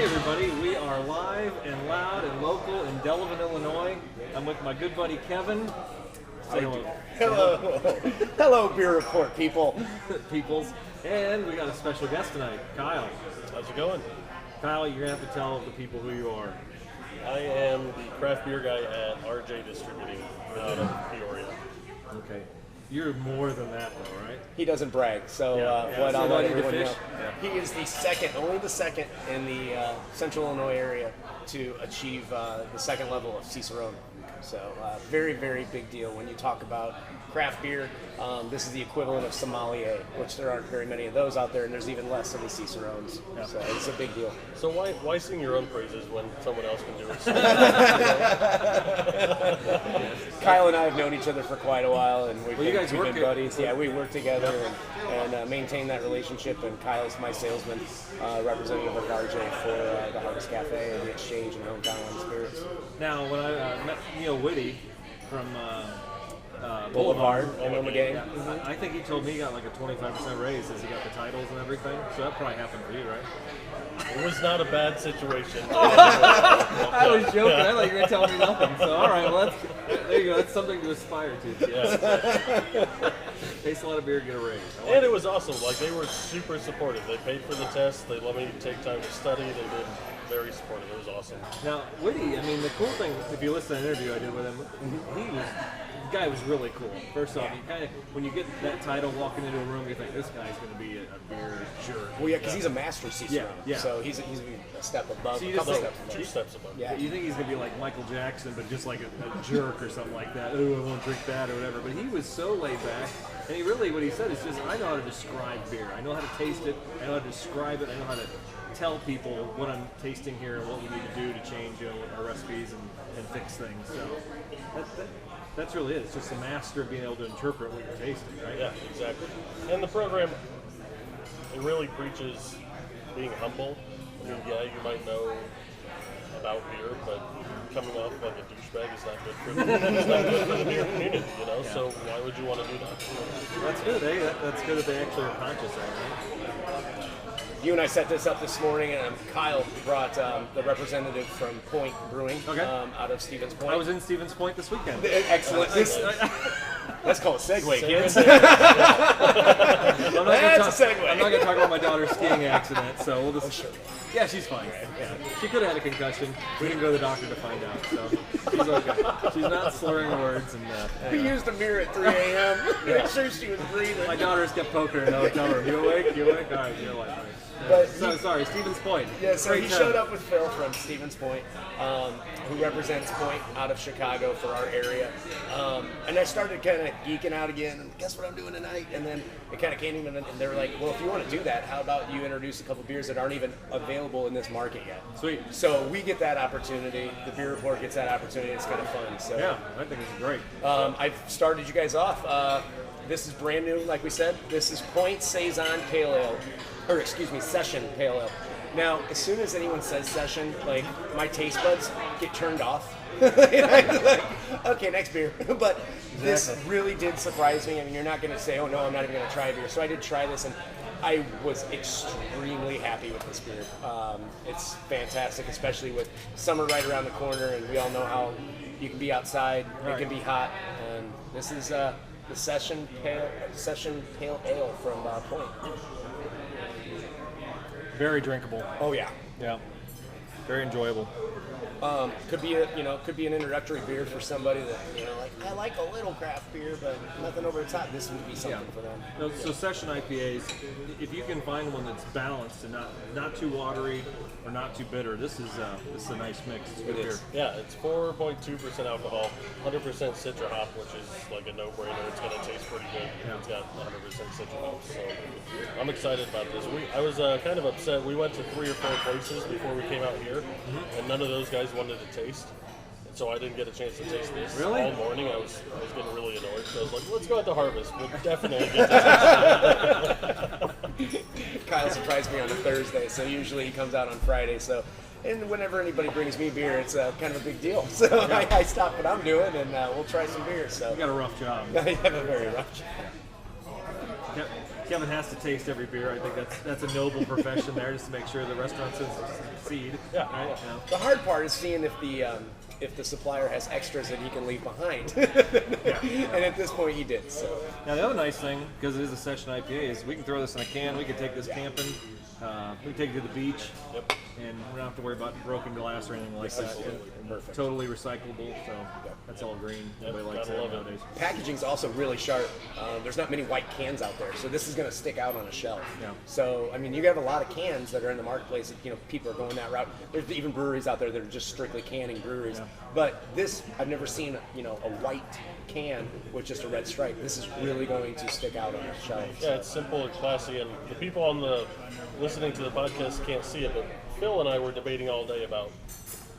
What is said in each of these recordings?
everybody, we are live and loud and local in Delavan, Illinois. I'm with my good buddy Kevin. Say hello. Hello. Hello, Beer Report people. Peoples. And we got a special guest tonight, Kyle. How's it going? Kyle, you're going to have to tell the people who you are. I am the craft beer guy at RJ Distributing out of Peoria. Okay. You're more than that, though, right? He doesn't brag, so What I'll let everyone fish? know. Yeah. He is the second, only the second in the Central Illinois area to achieve the second level of Cicerone. So very, very big deal when you talk about craft beer. This is the equivalent of sommelier, which there aren't very many of those out there, and there's even less of the Cicerones. Yeah. So it's a big deal. So why sing your own praises when someone else can do it? Kyle and I have known each other for quite a while, and we've you guys been work buddies. Yeah, we work together and maintain that relationship. And Kyle's my salesman, representative of RJ for the Harvest Cafe and the Exchange and Hometown Wine Spirits. Now, when I met Neil Whitty from Boulevard, I know him again. Yeah, I think he told me he got like a 25% raise as he got the titles and everything. So that probably happened for you, right? It was not a bad situation. I was joking. I thought you were going to tell me nothing. So, all right, well, there you go. That's something to aspire to. Yeah. Taste a lot of beer, get a raise. And it was awesome. Like, they were super supportive. They paid for the test. They let me take time to study. They did very supportive. It was awesome. Now, Whitty, I mean, the cool thing, if you listen to the interview I did with him, the guy was really cool. First off, you kind of, when you get that title, walking into a room, you think this guy's going to be a beer jerk. Well, yeah, because he's a master Cicerone. Yeah. So he's a step above. So a you couple just steps above. 2 steps above. Yeah. You think he's going to be like Michael Jackson, but just like a jerk or something like that. Oh, I won't drink that or whatever. But he was so laid back. And what he said is just, I know how to describe beer. I know how to taste it. I know how to describe it. I know how to tell people what I'm tasting here and what we need to do to change our recipes and fix things. So that's really it. It's just a master of being able to interpret what you're tasting, right? Yeah, exactly. And the program, it really preaches being humble. I mean, yeah, you might know about beer, but coming off like a douchebag is not good for the beer community, you know? Yeah. So why would you want to do that? That's good, eh? That's good that they actually are conscious of it, right? You and I set this up this morning, and Kyle brought the representative from Point Brewing out of Stevens Point. I was in Stevens Point this weekend. Excellent. Let's call it segue, kids. That's a segue. I'm not going to talk about my daughter's skiing accident, so we'll just... Yeah, she's fine. Yeah. She could have had a concussion. We didn't go to the doctor to find out, so she's okay. She's not slurring words. And We used a mirror at 3 a.m. Make sure she was breathing. my daughter's kept poking her in the hotel room. You awake? You awake? All right, you're alive. All right. But sorry, Stevens Point. Yeah, so Great he town. showed up with Phil from Stevens Point, who represents Point out of Chicago for our area. And I started kind of geeking out again, and guess what I'm doing tonight? And then it kind of came in, and they were like, well, if you want to do that, how about you introduce a couple beers that aren't even available in this market yet? Sweet. So we get that opportunity. The Beer Report gets that opportunity. It's kind of fun. So Yeah, I think it's great. I've started you guys off. This is brand new, like we said. This is Point Saison Pale Ale, or excuse me, Session Pale Ale. Now, as soon as anyone says session, like my taste buds get turned off. Like, okay, next beer. But this really did surprise me. I mean, you're not going to say, oh no, I'm not even going to try a beer. So I did try this, and I was extremely happy with this beer. It's fantastic, especially with summer right around the corner, and we all know how you can be outside, it can be hot, and this is the Session Pale Ale from Point. Very drinkable. Oh yeah. Yeah. Very enjoyable. Could be an introductory beer for somebody that like I like a little craft beer, but nothing over the top. This would be something for them. No, so session IPAs, if you can find one that's balanced and not too watery or not too bitter, this is a nice mix. It's good beer. Yeah, it's 4.2% alcohol, 100% citra hop, which is like a no-brainer. It's going to taste pretty good. Yeah. It's got 100% citra hop, so I'm excited about this. I was kind of upset. We went to 3 or 4 places before we came out here, and none of those guys wanted to taste. And so I didn't get a chance to taste this Really? all morning. I was getting really annoyed. So I was like, let's go out to Harvest. We'll definitely get to Kyle surprised me on a Thursday, so usually he comes out on Friday. So, and whenever anybody brings me beer, it's kind of a big deal. So I stop what I'm doing, and we'll try some beer. So You got a rough job. I have a very rough job. Kevin has to taste every beer. I think that's a noble profession there, just to make sure the restaurants succeed. Yeah. Right? You know? The hard part is seeing if the supplier has extras that he can leave behind. And at this point, he did. So Now the other nice thing, because it is a session IPA, is we can throw this in a can. We can take this camping. We can take it to the beach, and we don't have to worry about broken glass or anything like that. Perfect. Totally recyclable, so that's all green. Everybody likes gotta that love it. nowadays. packaging's also really sharp. There's not many white cans out there, so this is going to stick out on a shelf. Yeah. So I mean, you have a lot of cans that are in the marketplace. That, people are going that route. There's even breweries out there that are just strictly canning breweries. Yeah. But this, I've never seen a white can with just a red stripe. This is really going to stick out on a shelf. Yeah, it's simple and classy, and the people on the listening to the podcast can't see it, but Phil and I were debating all day about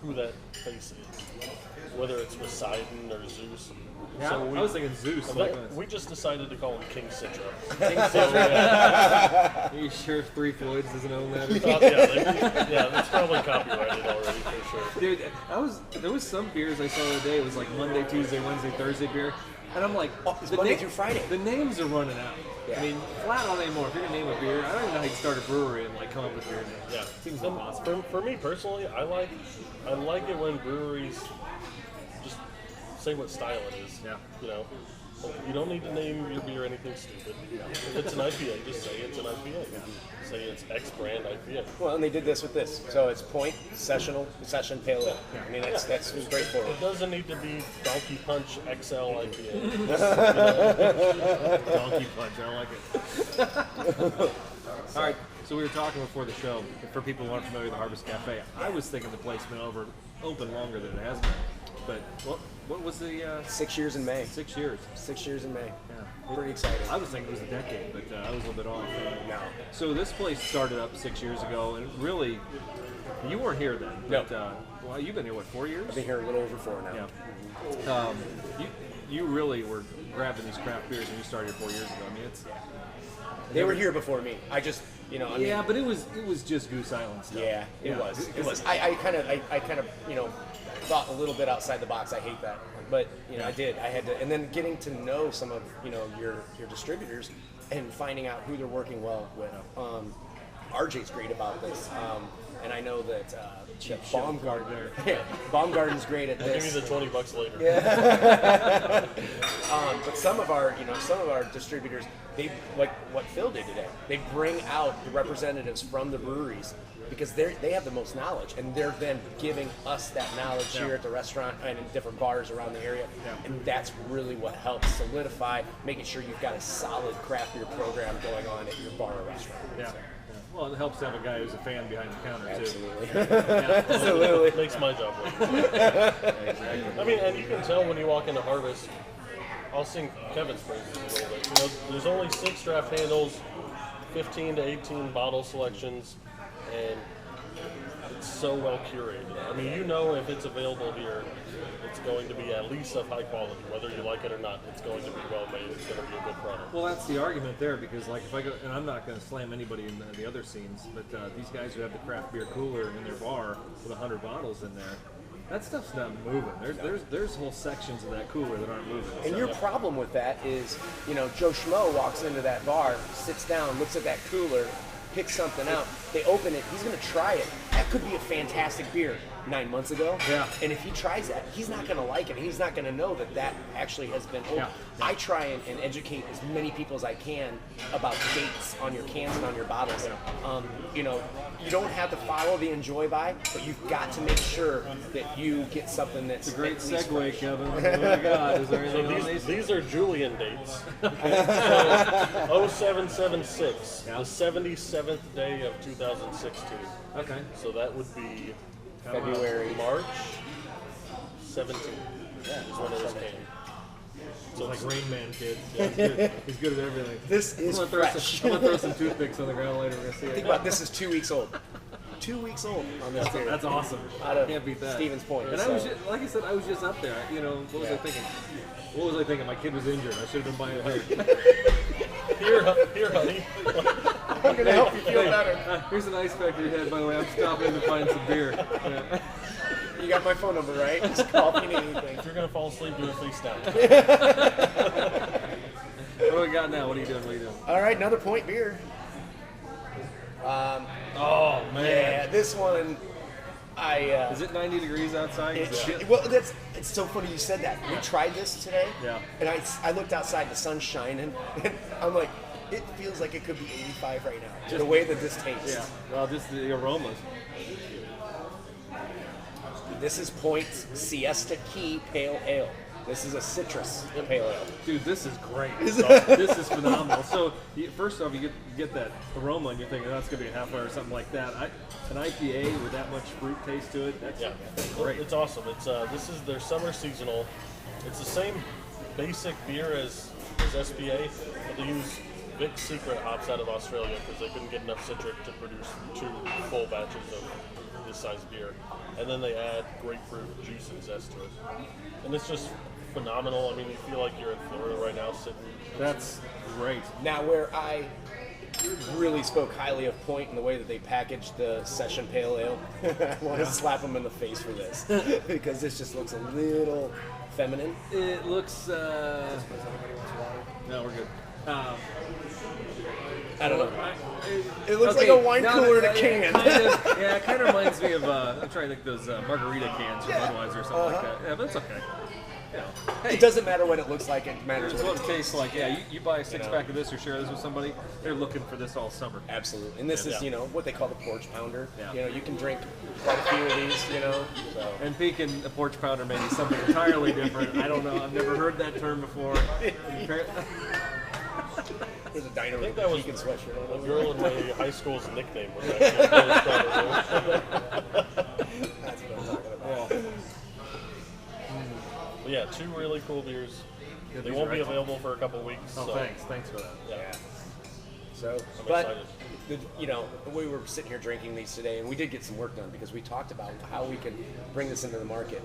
who that face is, whether it's Poseidon or Zeus. Yeah, So I was thinking Zeus. Like, we just decided to call him King Citra. are you sure Three Floyds doesn't own that? That's probably copyrighted already for sure. Dude, there was some beers I saw the other day. It was like Monday, Tuesday, Wednesday, Thursday beer, and I'm like, It's Monday through Friday. The names are running out. Yeah. I mean, flat out anymore. If you're gonna name a beer, I don't even know how you start a brewery and like come up with beer names. Yeah, seems And impossible. for me personally, I like it when breweries just say what style it is. Yeah. You don't need to name your beer anything stupid. If it's an IPA, just say it's an IPA. Say it's X brand IPA. Well, and they did this with this. So it's Point Session Pale Ale. I mean, that's straightforward. It doesn't need to be Donkey Punch XL IPA. Donkey Punch, I like it. All right, so we were talking before the show. For people who aren't familiar with the Harvest Cafe, I was thinking the place been open longer than it has been. But what was the 6 years in May. 6 years? 6 years in May. Yeah. Pretty excited. I was thinking it was a decade, but I was a little bit off. No. So this place started up 6 years ago, and really, you weren't here then. No. But, well, you've been here, what, 4 years? I've been here a little over 4 now. Yeah. You really were grabbing these craft beers when you started here 4 years ago. I mean, it's... They were here before me. I just, yeah, but it was just Goose Island stuff. Yeah, it was. It was. I kind of, thought a little bit outside the box. I hate that, but I did. I had to, and then getting to know some of your distributors and finding out who they're working well with. RJ's great about this, and I know that Baumgartner. Yeah, Baumgartner's great at I'll give this. you the $20 later. Yeah. But some of our distributors, they like what Phil did today. They bring out the representatives from the breweries because they have the most knowledge, and they're then giving us that knowledge here at the restaurant and in different bars around the area. Yeah. And that's really what helps solidify, making sure you've got a solid craft beer program going on at your bar or restaurant. Yeah. Well, it helps to have a guy who's a fan behind the counter, Absolutely. too. Yeah. Absolutely. Makes my job work. Exactly. I mean, and you can tell when you walk into Harvest, I'll sing Kevin's praises a little bit. There's only 6 draft handles, 15 to 18 bottle selections, and it's so well curated. I mean, if it's available here, it's going to be at least of high quality. Whether you like it or not, it's going to be well made. It's going to be a good product. Well, that's the argument there, because like if I go, and I'm not going to slam anybody in the other scenes, but these guys who have the craft beer cooler in their bar with 100 bottles in there, that stuff's not moving. There's whole sections of that cooler that aren't moving. And So- your problem with that is, Joe Schmo walks into that bar, sits down, looks at that cooler, picks something out. They open it. He's going to try it. That could be a fantastic beer 9 months ago. Yeah. And if he tries that, he's not going to like it. He's not going to know that actually has been opened. Yeah. I try and educate as many people as I can about dates on your cans and on your bottles. You don't have to follow the enjoy by, but you've got to make sure that you get something that's It's a great at least segue, fresh. Kevin. Oh my God, is there anything on So these? these are Julian dates. So 0776, the 77th day of 2016. Okay. So that would be February. March 17th is when it was canned. So Like it's Rain Man, kid. Yeah, he's good. He's good at everything. This is I'm fresh. gonna throw some toothpicks on the ground later. We're gonna see Think it. about this is 2 weeks old. 2 weeks old on this beer. That's awesome. Out of Can't beat that. Stevens Point, And I was so- just, like I said, I was just up there. What was I thinking? What was I thinking? My kid was injured. I should have been buying a herd. here, honey. I'm going to help you feel better. Here's an ice pack to your head, by the way. I'm stopping to find some beer. Yeah. You got my phone number, right? Just call if you need anything. If you're gonna fall asleep, do it face down. What do we got now? What are you doing? What are you doing? All right, another point beer. Oh man. Yeah, this one, Is it 90 degrees outside? well, it's so funny you said that. We tried this today, Yeah. and I looked outside, the sun's shining, and I'm like, it feels like it could be 85 right now. The way that this tastes. Yeah. Well, just the aromas. This is Point Siesta Key Pale Ale. This is a citrus pale ale. Dude, this is great. This is phenomenal. So, first off, you get that aroma, and you're thinking, that's going to be a half hour or something like that. An IPA with that much fruit taste to it, that's great. It's awesome. It's this is their summer seasonal. It's the same basic beer as SPA, but they use Vic's Secret hops out of Australia because they couldn't get enough citric to produce 2 full batches of this size beer. And then they add grapefruit juice and zest to it. And it's just phenomenal. I mean, you feel like you're in Florida right now sitting. That's great. Now, where I really spoke highly of Point in the way that they packaged the session pale ale, I want to slap them in the face for this because this just looks a little feminine. It looks. No, we're good. I don't know. It looks like a wine cooler in a can. It kind of reminds me of. I'm trying to think those margarita cans from Budweiser or something like that. Yeah, but it's okay. You know, hey, It doesn't matter what it looks like; it matters it's what what it it tastes like. Yeah, you buy a 6-pack of this or share this with somebody, they're looking for this all summer. Absolutely, and this is what they call the porch pounder. Yeah. You can drink quite a few of these. So. And peeking a porch pounder may be something entirely different. I don't know. I've never heard that term before. There's a diner I think with that a was pecan sweatshirt on a it. girl in my high school's nickname was actually Porch Powder. That's what I'm talking about. But yeah, 2 really cool beers. Yeah, They these won't are be excellent. available for a couple weeks. Oh, so thanks for that. Yeah. So, I'm but excited. we were sitting here drinking these today, and we did get some work done because we talked about how we can bring this into the market.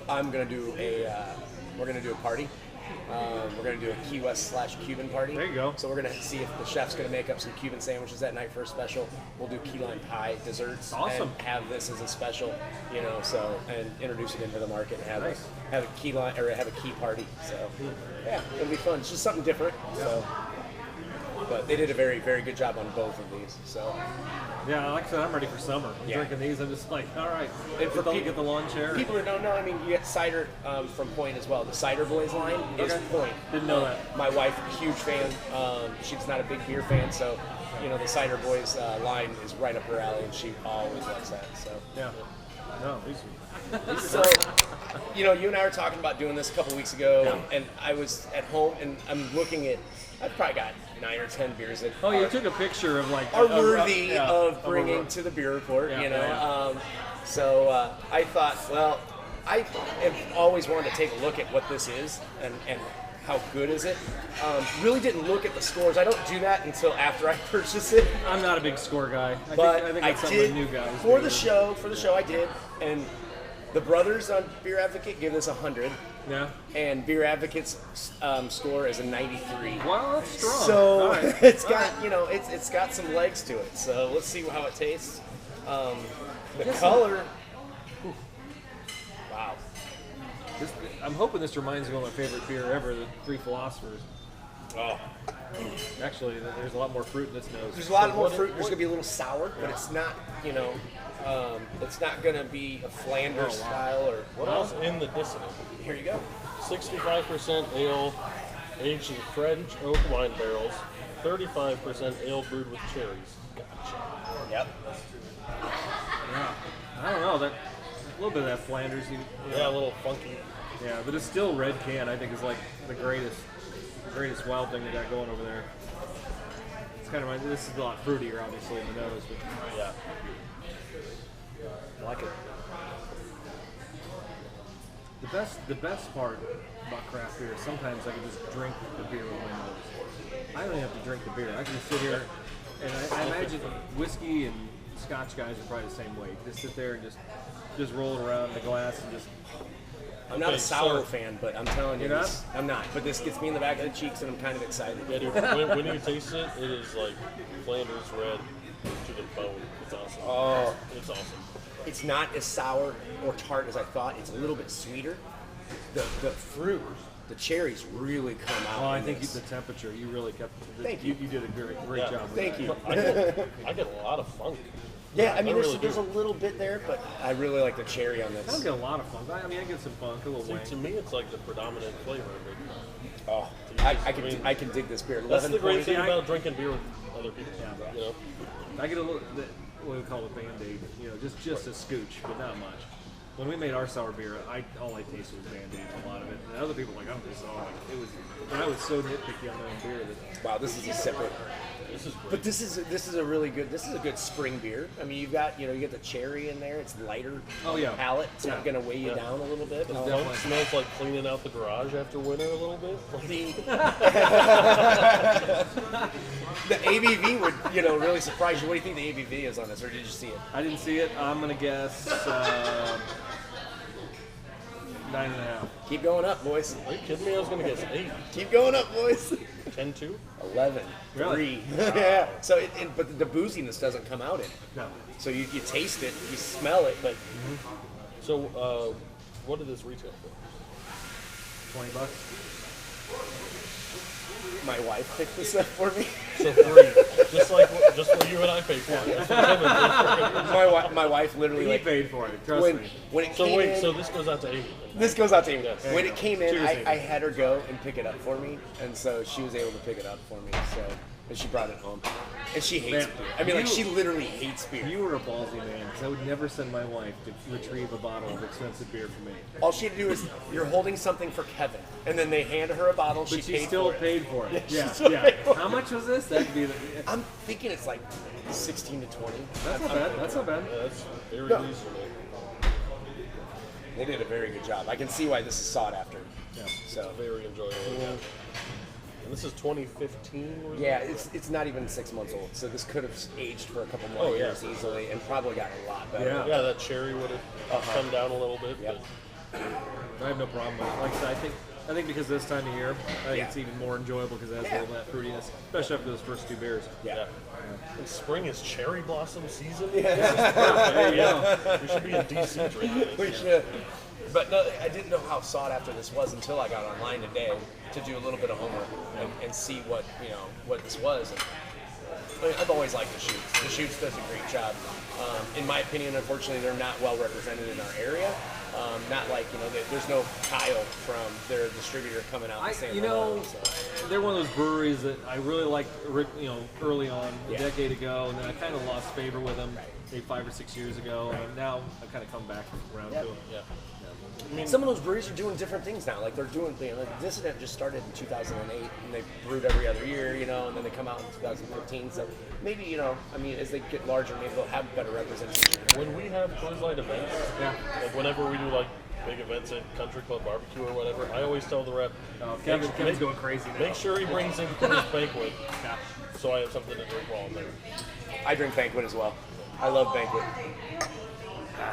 I'm gonna do we're gonna do a party. We're gonna do a Key West / Cuban party. There you go. So we're gonna see if the chef's gonna make up some Cuban sandwiches that night for a special. We'll do key lime pie desserts. Awesome. And have this as a special, so and introduce it into the market and have Nice. have a key lime or have a key party. So yeah, it'll be fun. It's just something different. So. But they did a very, very good job on both of these. So, Yeah, like I said, I'm ready for summer. I'm Yeah. drinking these. I'm just like, all right. And for Get the lawn chair. people who don't know, I mean, you get cider from Point as well. The Cider Boys line is Okay. Point. Didn't know that. My wife, a huge fan. She's not a big beer fan, so the Cider Boys line is right up her alley, and she always loves that. So, Yeah. No, these are. so you and I were talking about doing this a couple weeks ago, and I was at home, and I'm looking at. I've probably got 9 or 10 beers that Oh, you took a picture of like. are worthy of bringing a- to the beer report, Yeah. So I thought, well, I have always wanted to take a look at what this is and how good is it. Really didn't look at the scores. I don't do that until after I purchase it. I'm not a big score guy. But I think I that's something did new guys for do. the show. For the show, I did, and the brothers on Beer Advocate give this 100, Yeah. and Beer Advocate's score is a 93. Wow, that's strong. So All right. it's All got right. it's got some legs to it. So let's see how it tastes. The Guess color. Wow. I'm hoping this reminds me of my favorite beer ever, the Three Philosophers. Oh. Actually, there's a lot more fruit in this nose. There's a lot more fruit. There's gonna be a little sour, but it's not. It's not gonna be a Flanders style or. What else in the dissonant? Here you go. 65% ale aged in French oak wine barrels, 35% ale brewed with cherries. Gotcha. Yep. Yeah. I don't know. That a little bit of that Flanders. Yeah, a little funky. Yeah, but it's still red can. I think is like the greatest wild thing they got going over there. It's kind of this is a lot fruitier, obviously, in the nose, but Yeah. I like it. The best part about craft beer is sometimes I can just drink the beer with my nose. I don't even have to drink the beer. I can just sit here, and I imagine whiskey and Scotch guys are probably the same way. Just sit there and just roll it around in the glass and just. I'm not a Okay, sour so- fan, but I'm telling you, You're this, I'm not. But this gets me in the back of the cheeks, and I'm kind of excited. Yeah, dude, when you taste it, it is like Flanders red to the bone. It's awesome. Oh, It's awesome. it's not as sour or tart as I thought. It's a little bit sweeter. The fruit the cherries really come out. Well, I in think this. the temperature, you really kept. Thank You did a great Yeah. job. With Thank that. you. I get a lot of funk. Yeah, I mean, really there's do. a little bit there, but I really like the cherry on I don't this. get a lot of funk. I mean, I get some funk, a little See, wang. to me, it's like the predominant flavor of it. Oh, I can dig this beer. That's the great thing I- about drinking beer with other people. Yeah. You know, I get a little, what we call a Band-Aid, just a scooch, but not much. When we made our sour beer, all I tasted was Band-Aid, a lot of it. And other people were like, I'm just all it was. And I was so nitpicky on my own beer that. Wow, this is a separate. this is great. But this is a really good. This is a good spring beer. I mean, you get the cherry in there. It's lighter. Oh, yeah. Palate. It's not Yeah. going to weigh you down a little bit. The definitely. funk smells like cleaning out the garage after winter a little bit. The ABV would really surprise you. What do you think the ABV is on this, or did you see it? I didn't see it. I'm going to guess 9.5. Keep going up, boys. Are you kidding me? I was going to guess 8, Keep going up, boys. 10-2. 11. Really? 3. Yeah. So, but the booziness doesn't come out in it. No. So you taste it, you smell it, but So, what did this retail for? $20. my wife picked this up for me. So free, just what you and I paid for it. That's what Kevin did. My wife literally He like paid for it, trust when me. when it So came wait, in. so this goes out to Amy. This goes out to Amy. Yes. When it came in, Cheers, Amy. I had her go and pick it up for me, and so she was able to pick it up for me. So, and she brought it home, and she hates Man, beer. I mean, like you- she literally hates beer. You were a ballsy man, because I would never send my wife to retrieve a bottle of expensive beer for me. All she had to do is, you're holding something for Kevin, and then they hand her a bottle. But she paid still for it. paid for it. Yeah, Yeah, she still yeah. paid for it. How much was this? That'd be the. I'm thinking it's like 16 to 20. That's not bad. That's not bad. Yeah, that's very No. reasonable. They did a very good job. I can see why this is sought after. Yeah. So Very enjoyable. Yeah. And this is 2015. was it? yeah, it's not even 6 months old. So this could have aged for a couple more Oh, yeah. years easily, and probably got a lot better. Yeah. Yeah, that cherry would have come down a little bit. Yep. I have no problem with it. Like I said, I think because this time of year, I think Yeah. it's even more enjoyable because it has Yeah. all that fruitiness, especially after those first two beers. But, Yeah. and spring is cherry blossom season. There you go. We should be in DC drinking this. We should. But no, I didn't know how sought after this was until I got online today to do a little bit of homework and see what this was. And, I mean, I've always liked the Shoots. The Shoots does a great job. In my opinion, unfortunately, they're not well represented in our area. Not like there's no Kyle from their distributor coming out and saying hello. So. They're one of those breweries that I really liked, early on, a Yeah. decade ago, and then I kind of lost favor with them, maybe 5 or 6 years ago, and now I kind of come back around Yeah. to them. Yeah. Some of those breweries are doing different things now. Like they're doing, like Dissident just started in 2008, and they brewed every other year, and then they come out in 2015. So maybe, I mean, as they get larger, maybe they'll have better representation. When we have Coors Light events, Yeah. like whenever we do like big events at Country Club Barbecue or whatever, I always tell the rep, Kevin's going crazy now. make sure he brings in Coors Banquet, so I have something to drink while I'm there. I drink Banquet as well. I love Banquet.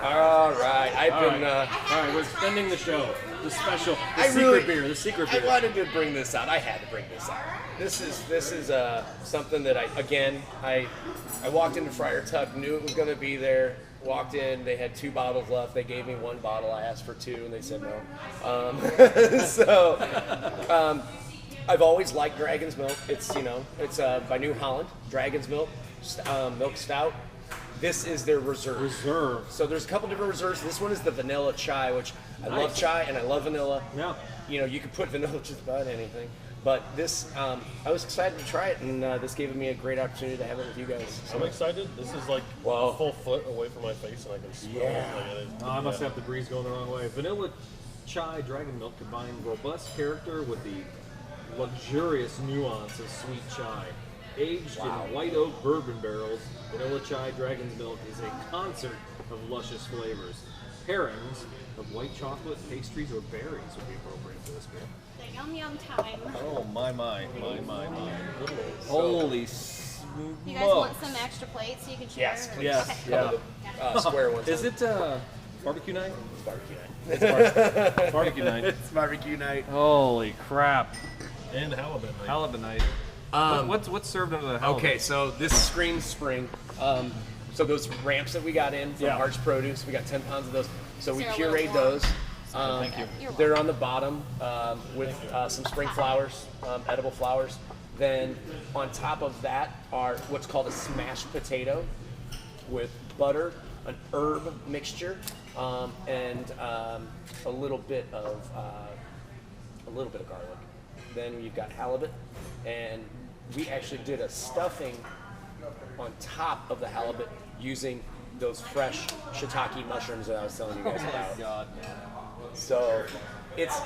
All right, I've been. All right, we're spending the show. The special, the I secret really- beer, the secret I beer. wanted to bring this out. I had to bring this out. This is something that I walked into Friar Tuck, knew it was going to be there. Walked in, they had 2 bottles left. They gave me 1 bottle. I asked for 2, and they said no. I've always liked Dragon's Milk. It's by New Holland, Dragon's Milk, milk stout. This is their reserve. So there's a couple different reserves. This one is the vanilla chai, which I love chai and I love vanilla. Yeah. You can put vanilla just about anything. But this, I was excited to try it, and this gave me a great opportunity to have it with you guys. I'm excited. This is like Wow. a full foot away from my face, and I can smell Yeah. it. Like, it is- I must have the breeze going the wrong way. Vanilla chai dragon milk combine robust character with the luxurious nuance of sweet chai. Aged in white oak bourbon barrels, vanilla chai dragon's milk is a concert of luscious flavors. Pairings of white chocolate, pastries, or berries would be appropriate for this beer. The yum yum time. Oh my. Good Lord. Holy You guys want some extra plates so you can share? Yes, or- please. Yes, Okay. yeah. Square ones. Is it barbecue night? barbecue night? Barbecue night. It's barbecue night. Holy crap. And halibut night. Halibut night. What's served under the halibut? Okay, so this screams spring. So those ramps that we got in from Yeah. Arch Produce, we got 10 pounds of those. So we Is there a little pureed more? those. Thank you. You're They're welcome. on the bottom with some spring flowers, edible flowers. Then on top of that are what's called a smashed potato with butter, an herb mixture, and a little bit of garlic. Then you've got halibut, and we actually did a stuffing on top of the halibut using those fresh shiitake mushrooms that I was telling you guys about. God. So it's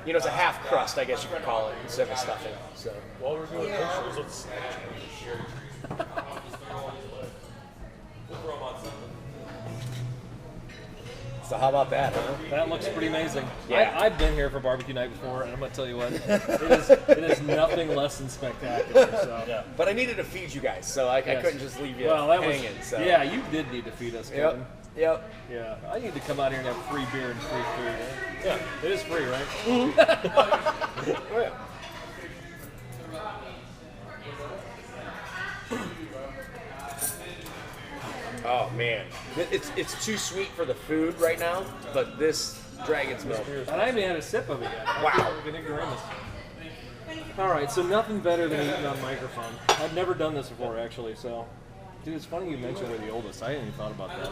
it's a half crust, I guess you could call it, instead of a stuffing. So While we're doing pictures, let's. So how about that, huh? That looks pretty amazing. Yeah. I've been here for barbecue night before, and I'm gonna tell you what, it is nothing less than spectacular. So. Yeah. But I needed to feed you guys, so I Yes. couldn't just leave you Well, that hanging. was So. yeah. You did need to feed us, Kevin. Yep. Yeah, I need to come out here and have free beer and free food. Yeah. It is free, right? Oh, yeah. Oh man, it's too sweet for the food right now, but this dragon's milk. And I haven't had a sip of it yet. I Wow. feel like an ignoramus. All right, so nothing better than eating on microphone. I've never done this before, actually. So, dude, it's funny you mentioned we're the oldest. I hadn't even thought about that.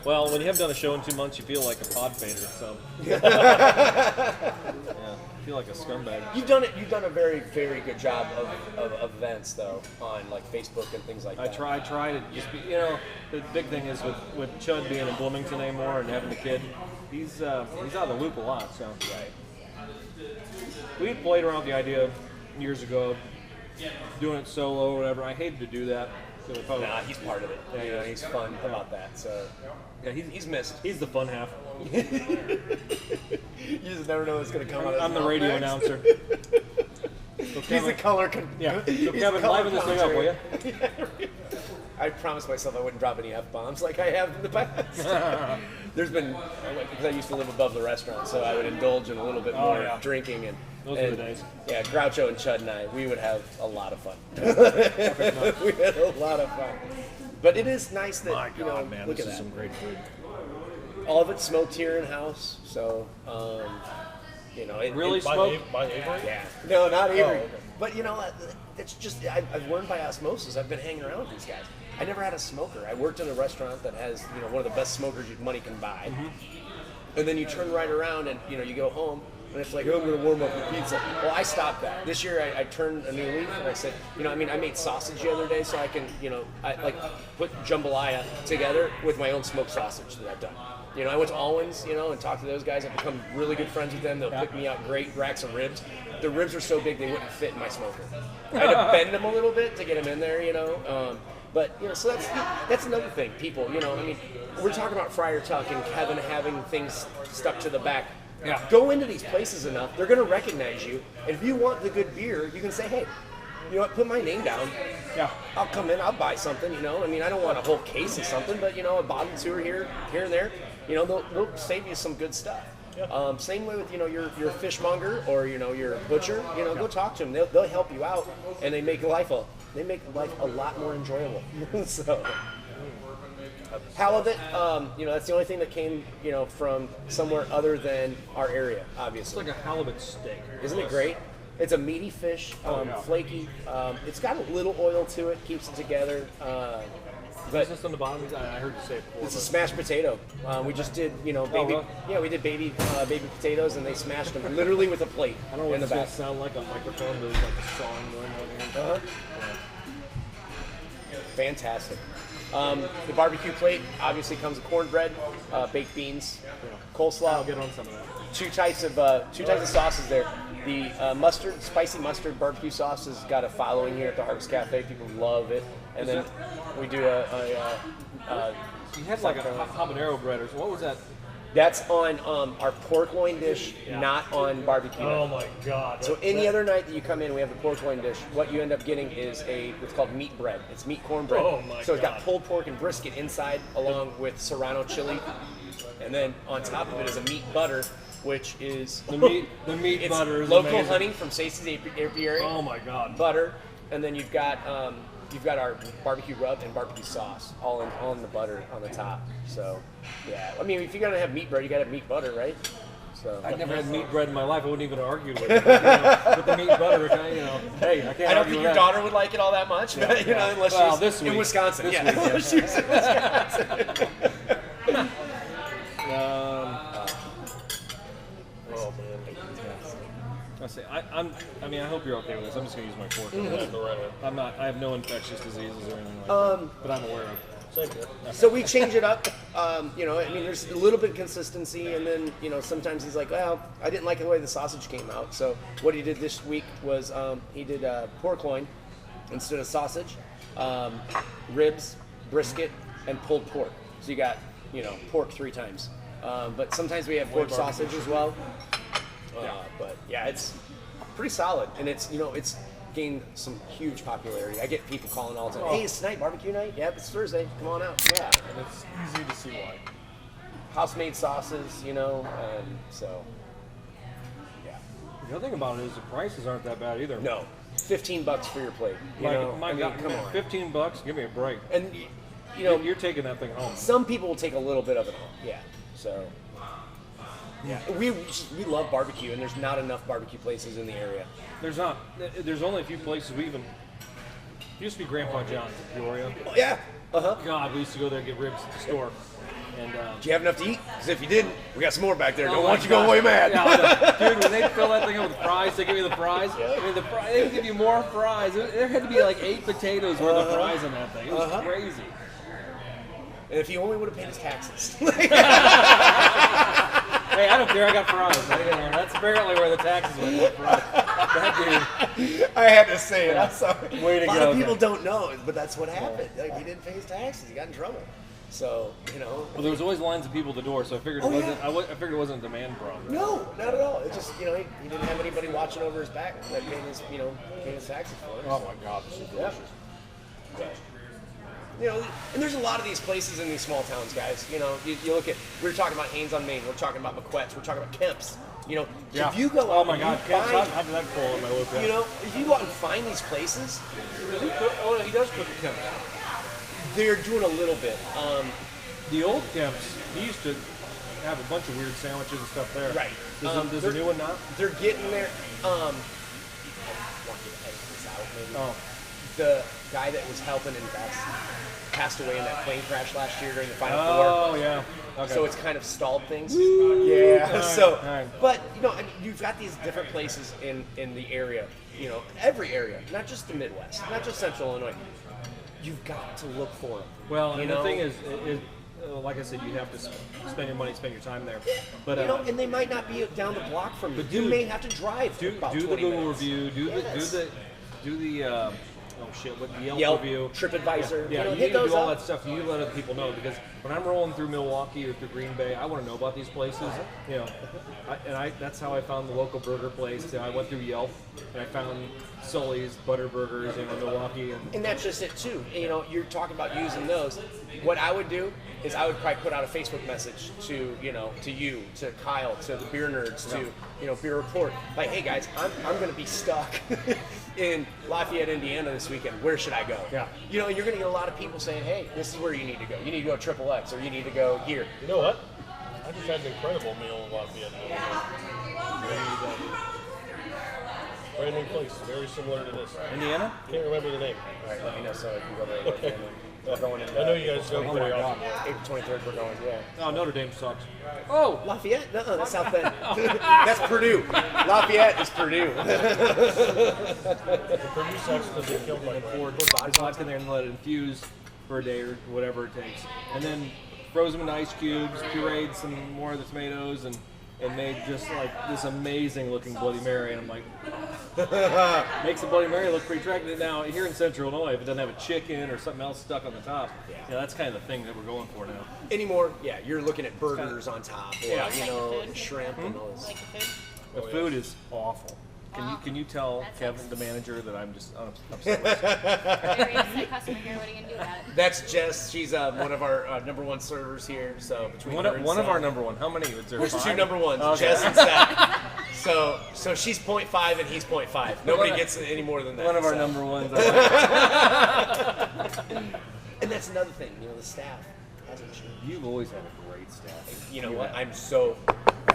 Well, when you haven't done a show in 2 months, you feel like a pod fader. So, yeah, I feel like a scumbag. You've done it. You've done a very, very good job of events though on like Facebook and things like I that. try to just be, the big thing is with Chud being in Bloomington anymore and having a kid, he's out of the loop a lot. So, we had played around with the idea years ago, doing it solo or whatever. I hated to do that. So if I was- Nah, he's part of it. Yeah, You know, yeah. he's fun about that. So yeah, he's missed. he's the fun half. You just never know what's gonna come out. I'm the radio announcer. So He's Kevin- the color. Yeah. So he's Kevin, color liven this thing up, will you? commentary. I promised myself I wouldn't drop any F-bombs like I have in the past. There's been, because I used to live above the restaurant, so I would indulge in a little bit more yeah. drinking. And Those were the days. Yeah, Groucho and Chud and I, we would have a lot of fun. We had a lot of fun. But it is nice that, My God, man, look this at is that. some great food. All of it's smoked here in house, so, Really By, smoked? by Avery? Yeah. No, not Avery. okay. But it's just, I've learned by osmosis. I've been hanging around with these guys. I never had a smoker. I worked in a restaurant that has, one of the best smokers money can buy. And then you turn right around and, you go home and it's like, oh, I'm going to warm up the pizza. Well, I stopped that. This year I turned a new leaf and I said, I made sausage the other day so I can, I put jambalaya together with my own smoked sausage that I've done. I went to Alwyn's, and talked to those guys. I've become really good friends with them. They'll pick me out great racks of ribs. The ribs are so big they wouldn't fit in my smoker. I had to bend them a little bit to get them in there, so that's another thing. People, we're talking about Friar Tuck and Kevin having things stuck to the back. Yeah. Go into these places enough, they're going to recognize you. And if you want the good beer, you can say, hey, you know what, put my name down. Yeah. I'll come in, I'll buy something, I don't want a whole case of something, but, a bottle or two here and there, they'll save you some good stuff. Yeah. Same way with, your fishmonger or, your butcher, go talk to them. They'll help you out, and they make life a lot more enjoyable. So, halibut, that's the only thing that came, from somewhere other than our area, It's obviously. like a halibut steak. Isn't it great? It's a meaty fish, flaky. It's got a little oil to it, keeps it together. Is this on the bottom? I heard you say it before. It's a smashed potato. We just did, baby. really? Yeah, we did baby potatoes, and they smashed them literally with a plate I don't know what in the it's going back. to sound like on microphone, but it's like a song going on here. Fantastic. The barbecue plate obviously comes with cornbread, baked beans, coleslaw. I'll get on some of that. Two types of sauces there. The spicy mustard barbecue sauce has got a following here at the Harvest Cafe. People love it. And then we do You had like a habanero bread or what was that? that's on our pork loin dish, not on barbecue. Oh night. my God. So any other night that you come in, we have the pork loin dish. What you end up getting is what's called meat bread. It's meat cornbread. Oh my So it's got God. pulled pork and brisket inside, along with serrano chili, and then on top of it is a meat butter, which is The meat it's butter is local amazing. honey from Stacey's Apiary. Oh my God. Butter, and then you've got you've got our barbecue rub and barbecue sauce all in the butter on the top. So, yeah. I mean, if you're gonna have meat bread, you gotta have meat butter, right? So I've never had meat bread in my life. I wouldn't even argue with it. With the meat butter, hey, I can't. I don't think your daughter would like it all that much, but, unless she's in Wisconsin. This yeah, week, unless she's in Wisconsin. Oh man. I hope you're okay with this. I'm just gonna use my fork. Yeah, go right ahead. I'm not. I have no infectious diseases or anything like that. But I'm aware of. Same here. So we change it up. I mean, there's a little bit of consistency, and then, sometimes he's like, well, I didn't like the way the sausage came out. So what he did this week was he did pork loin instead of sausage, ribs, brisket, and pulled pork. So you got, pork 3 times. But sometimes we have pork sausage as well. But yeah, it's pretty solid, and it's gained some huge popularity. I get people calling all the time. Hey, it's tonight barbecue night? Yep, it's Thursday. Come on out. Yeah, And it's easy to see why. house-made sauces, and so yeah. The other thing about it is the prices aren't that bad either. No, $15 for your plate. My God, come on. $15. Give me a break. And You're taking that thing home. some people will take a little bit of it home. Yeah. So yeah, we love barbecue, and there's not enough barbecue places in the area. There's not. There's only a few places we even. Used to be Grandpa John's in Peoria. Oh, yeah. God, we used to go there and get ribs at the store. And Do you have enough to eat? Because if you didn't, we got some more back there. oh Don't my want you going God. away mad. Yeah, dude, when they fill that thing up with fries, they give you the fries. I mean, they would give you more fries. There had to be like 8 potatoes worth of fries in that thing. It was crazy. And if he only would have paid his taxes. Hey, I don't care. I got fries. That's apparently where the taxes went. Fries. That dude. I had to say it. I'm sorry. Way to a lot go, of people man. don't know, but that's what happened. Like, he didn't pay his taxes. He got in trouble. So, Well, there was always lines of people at the door, so I figured it wasn't. I figured it wasn't a demand problem. No, not at all. It's just, he didn't have anybody watching over his back that paying his, paying his taxes for it. Oh my God, this is delicious. And there's a lot of these places in these small towns, guys. You look at, we were talking about Haynes on Main, we're talking about McQuet's, we're talking about Kemp's. If you go out, oh my God, and Kemp's, find, I've that full in my loop. if you go out and find these places, He does cook at Kemp's. they're doing a little bit. The old Kemp's, he used to have a bunch of weird sandwiches and stuff there. Right. Does the new one not? They're getting there. I want you to edit this out, maybe. Oh. The guy that was helping invest passed away in that plane crash last year during the Final Oh, Four. yeah. Okay. So it's kind of stalled things. Yeah. All right, So, all right. but you've got these different places in the area. Every area, not just the Midwest, not just Central Illinois. You've got to look for them. Well, and the thing is, like I said, you have to spend your money, spend your time there. But and they might not be down the block from you. But You dude, may have to drive do about the 20 Google minutes. review, do Yes. the what Yelp Yelp, review, TripAdvisor. Yeah, you hit need to those do all up. that stuff. You need to let other people know, because when I'm rolling through Milwaukee or through Green Bay, I want to know about these places. That's how I found the local burger place. I went through Yelp and I found Sully's Butter Burgers in Milwaukee. And that's just it too. You're talking about using those. What I would do is I would probably put out a Facebook message to you, to Kyle, to the beer nerds, to Beer Report. Like, hey guys, I'm going to be stuck in Lafayette, Indiana this weekend. Where should I go? Yeah. You're going to get a lot of people saying, hey, this is where you need to go. You need to go Triple X, or you need to go here. You know what? I just had an incredible meal in Lafayette. Brand new place, very similar to this. Indiana? Can't remember the name. All right, let me know so I can go there. Okay. We're going in, I know you guys go pretty often. April 23rd, we're going, yeah. Oh, Notre Dame sucks. Oh, Lafayette? No, that's South Bend. That's Purdue. Lafayette is Purdue. The Purdue sucks because they killed my poured vodka in there and let it infuse for a day or whatever it takes, and then froze them into ice cubes, pureed some more of the tomatoes, and made just like this amazing looking Bloody Mary. And I'm like, makes the Bloody Mary look pretty attractive. Now here in Central Illinois, if it doesn't have a chicken or something else stuck on the top, that's kind of the thing that we're going for now. Anymore, you're looking at burgers on top, or Yeah. Like the food? shrimp and those. Like the food? The food is awful. Can you tell That Kevin, sucks. the manager, that I'm just upset with? Very upset customer here. What are you gonna do about it? That's Jess. She's one of our #1 servers here. So between One her of and one of Seth, our number one. How many? Is there there's 5? two #1s, Okay. Jess and Seth. So she's 0.5 and he's 0.5. Nobody gets any more than that. One of our so. number ones. And that's another thing, the staff hasn't changed. You've always had a great staff. You know what? I'm so,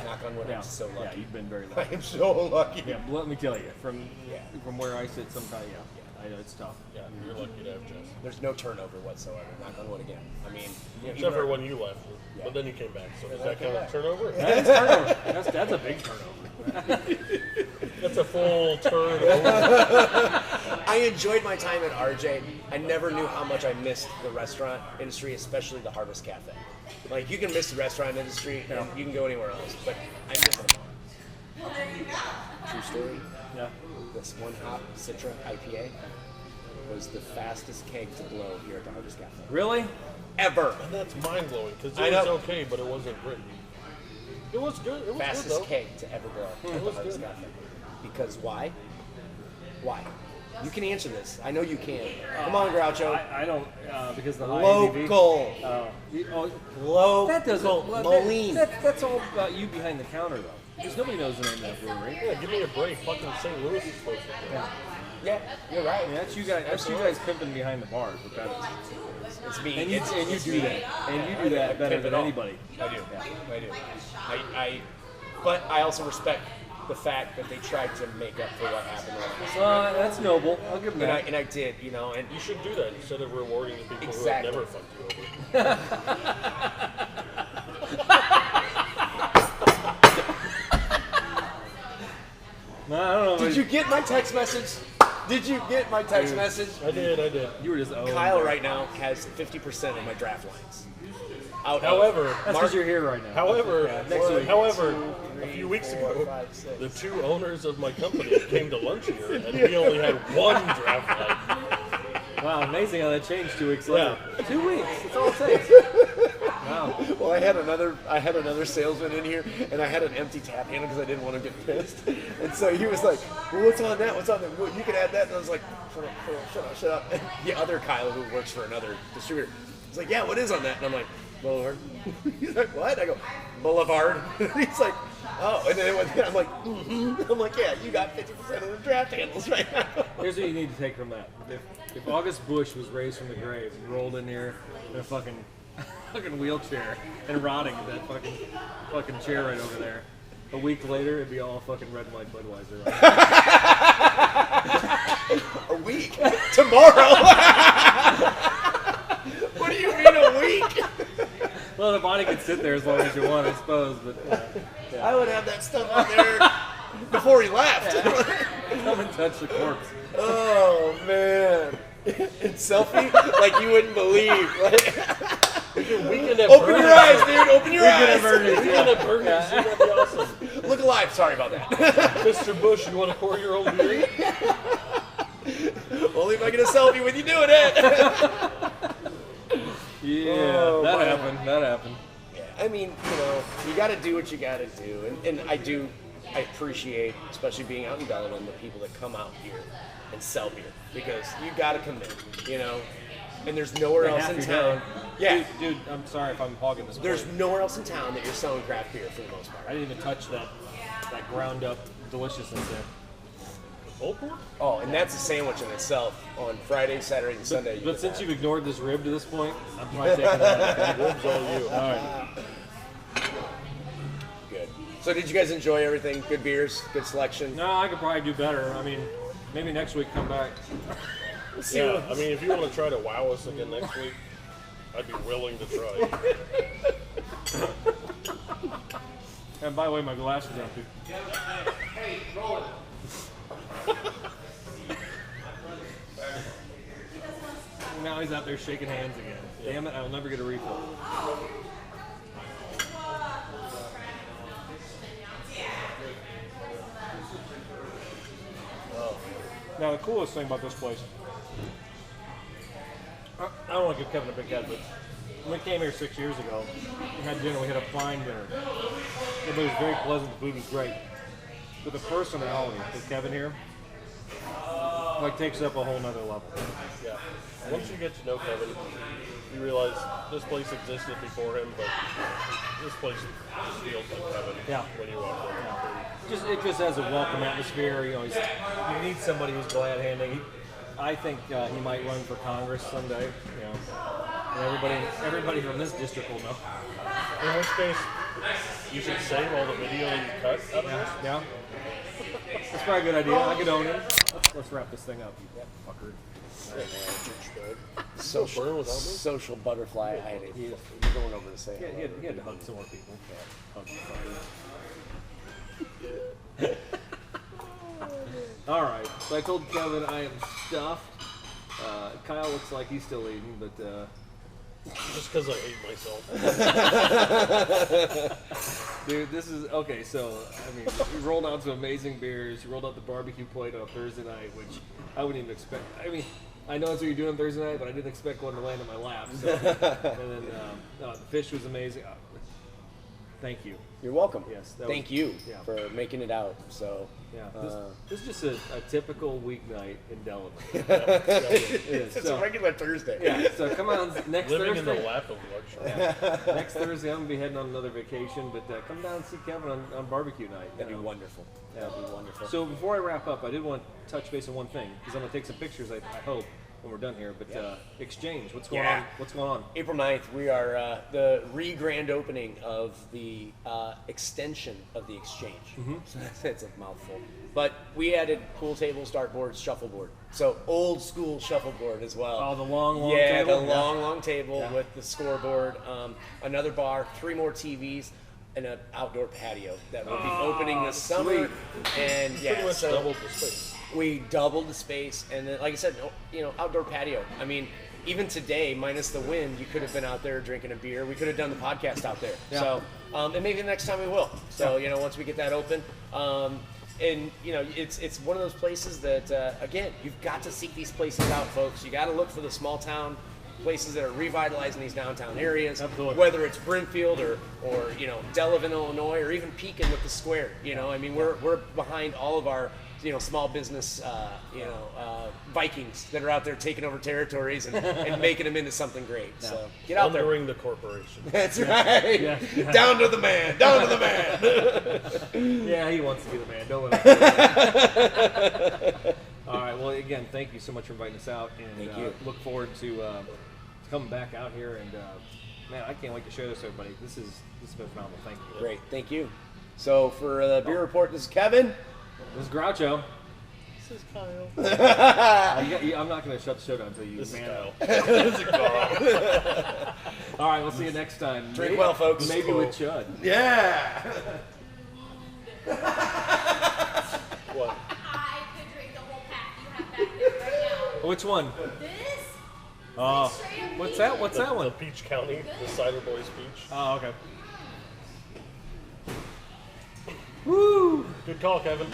knock on wood, I'm so lucky. Yeah, you've been very I lucky. am so lucky. Yeah, but let me tell you, from where I sit, sometimes, I know it's tough. Yeah, you're lucky to have Jess. There's no turnover whatsoever. Knock on wood again. I mean, Except for when you left, but then you came back. So does that count as turnover? That is turnover. That's a big turnover. That's a full turnover. I enjoyed my time at RJ. I never knew how much I missed the restaurant industry, especially the Harvest Cafe. Like, you can miss the restaurant industry and you can go anywhere else, but I miss them all. True story. Yeah. This one hop Citra IPA was the fastest keg to blow here at the Harvest Cafe. Really? Ever. And that's mind blowing because I it was know. okay, but it wasn't great. It was good. It was Fastest good though. keg to ever blow at the Harvest Cafe. Because why? Why? You can answer this. I know you can. Come on, Groucho. I don't, because the high Local. ABV. Local. That doesn't. Moline. That's all about you behind the counter, though. Because nobody knows the name of that brewery. Yeah, give me a break. Fucking St. Louis is supposed to. Yeah, you're right. I mean, that's you guys. That's you guys pimping behind the bars. But that is. It's me. And you do that. And you do that better than anybody. I do. I do. But I also respect the fact that they tried to make up for what happened last night. That's noble. I'll give them that. And I did, and You should do that instead of rewarding the people Exactly. who have never fucked you over. No, I don't know. Did you get my text message? Did you get my text message? I did. You were just. Kyle right now has 50% of my draft lines. However, That's because you're here right now. However, next week. A few weeks ago, the two owners of my company came to lunch here, and we only had one draft line. Wow, amazing how that changed 2 weeks later. Yeah. 2 weeks. That's all it takes. Wow. Well, I had another salesman in here, and I had an empty tap handle because I didn't want to get pissed. And so he was like, "Well, what's on that? What's on that? Well, you can add that." And I was like, "Shut up." And the other Kyle, who works for another distributor, was like, "Yeah, what is on that?" And I'm like, "Boulevard." He's like, "What?" I go, "Boulevard." He's like, "Oh." And then I'm like, I'm like, "Yeah, you got 50% of the draft handles right now." Here's what you need to take from that. If August Bush was raised from the grave and rolled in here in a fucking wheelchair and rotting in that fucking chair right over there, a week later it'd be all fucking red and white Budweiser. Right? A week? Tomorrow? What do you mean a week? Well, the body could sit there as long as you want, I suppose. But I would have that stuff on there before he left. come and touch the corpse. Oh man! And selfie like you wouldn't believe. Weekend at Open your eyes, dude. Open your eyes. Weekend at Burgers. That'd be awesome. Look alive. Sorry about that. Mr. Bush, you want to pour your own beer? Only if I get a selfie with you doing it. Yeah, that happened. Yeah, I mean, you got to do what you got to do, and I appreciate, especially being out in Bellingham, the people that come out here and sell beer because you got to commit, And there's nowhere else in town. Yeah, dude, I'm sorry if I'm hogging this. there's point. nowhere else in town that you're selling craft beer for the most part. I didn't even touch that ground up deliciousness there. Pulled pork? Oh, and that's a sandwich in itself on Friday, Saturday, and Sunday. But since you've ignored this rib to this point, I'm probably taking that. Ribs all you. All right. Good. So did you guys enjoy everything? Good beers, good selection. No, I could probably do better. I mean, maybe next week come back. Yeah, I mean, if you want to try to wow us again next week, I'd be willing to try. And by the way, my glass is empty. Hey, roll it. Now he's out there shaking hands again. Damn it, I'll never get a refill. Now the coolest thing about this place, I don't want to give Kevin a big head, but when we came here 6 years ago, we had dinner, we had a fine dinner. Everybody was very pleasant, the food was great. But the personality with Kevin here, takes it up a whole nother level. Yeah. Once you get to know Kevin, you realize this place existed before him, but this place just feels like heaven Yeah. when you walk in. It just has a welcome atmosphere. You know, you need somebody who's glad handing. I think he might run for Congress someday. You know, and everybody from this district will know. In which case, you should save all the video you cut out of this. Yeah. That's probably a good idea. I could own it. Let's wrap this thing up, you fucker. Social butterfly. I had He- I'm going over to say Yeah, hello. he had to hug some more people. Hug the fucker. All right. So I told Kevin I am stuffed. Kyle looks like he's still eating, but Just because I hate myself. dude, this is okay. So I mean, you rolled out some amazing beers. You rolled out the barbecue plate on Thursday night, which I wouldn't even expect. I mean, I know that's what you're doing Thursday night, but I didn't expect one to land in my lap. So, and then the fish was amazing. Thank you. You're welcome. Yes, Thank you yeah. for making it out. So Yeah, this is just a typical weeknight in Delavan. it is. it's So- a regular Thursday. Yeah, so come on next Living in the Thursday. lap of luxury. Yeah. Next Thursday, I'm gonna be heading on another vacation, but come down and see Kevin on barbecue night. That'd you be know. wonderful. Yeah. That'd be wonderful. So before I wrap up, I did want to touch base on one thing because I'm gonna take some pictures. I hope when we're done here. But exchange, what's going Yeah. on? What's going on? April 9th, we are the re-grand opening of the extension of the exchange. So that's a mouthful. But we added pool tables, dartboards, shuffleboard. So old school shuffleboard as well. Oh, the long yeah, table? the long table Yeah. with the scoreboard, another bar, 3 more TVs, and an outdoor patio that will be opening this summer. sweet. And Pretty yeah, much so doubled the space. we doubled the space, and then, like I said, outdoor patio. I mean, even today, minus the wind, you could have been out there drinking a beer. We could have done the podcast out there. Yeah. So, and maybe the next time we will. So, once we get that open, and it's one of those places that again, you've got to seek these places out, folks. You got to look for the small town places that are revitalizing these downtown areas. Absolutely. Whether it's Brimfield or Delavan, Illinois, or even Pekin with the Square. I mean, we're behind all of our small business, Vikings that are out there taking over territories and making them into something great. So get out there. Thundering the corporation. That's right. Yeah. Down to the man. Down to the man. Yeah, he wants to be the man. Don't let him. All right. Well, again, thank you so much for inviting us out, and Thank you. Look forward to coming back out here. And man, I can't wait to show this to everybody. This has been phenomenal. Thank you. Great. Thank you. So for the beer report, this is Kevin. This is Groucho. This is Kyle. I'm not going to shut the show down until you This is man Kyle. up. This is Carl. All right, we'll see you next time. Drink well, folks. Maybe with Chud. Yeah. What? I could drink the whole pack you have back there right now. Which one? This? Oh, Straight up what's peach. that? What's that The one? Peach County, the Cider Boys Peach. Oh, okay. Woo! Good call, Kevin.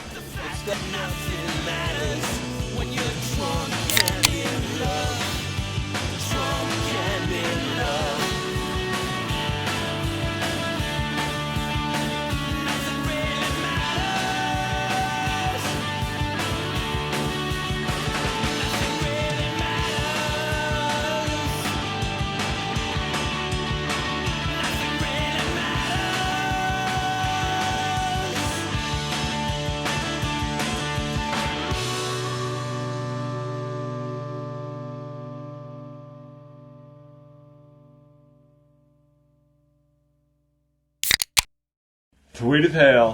Tweet of hell.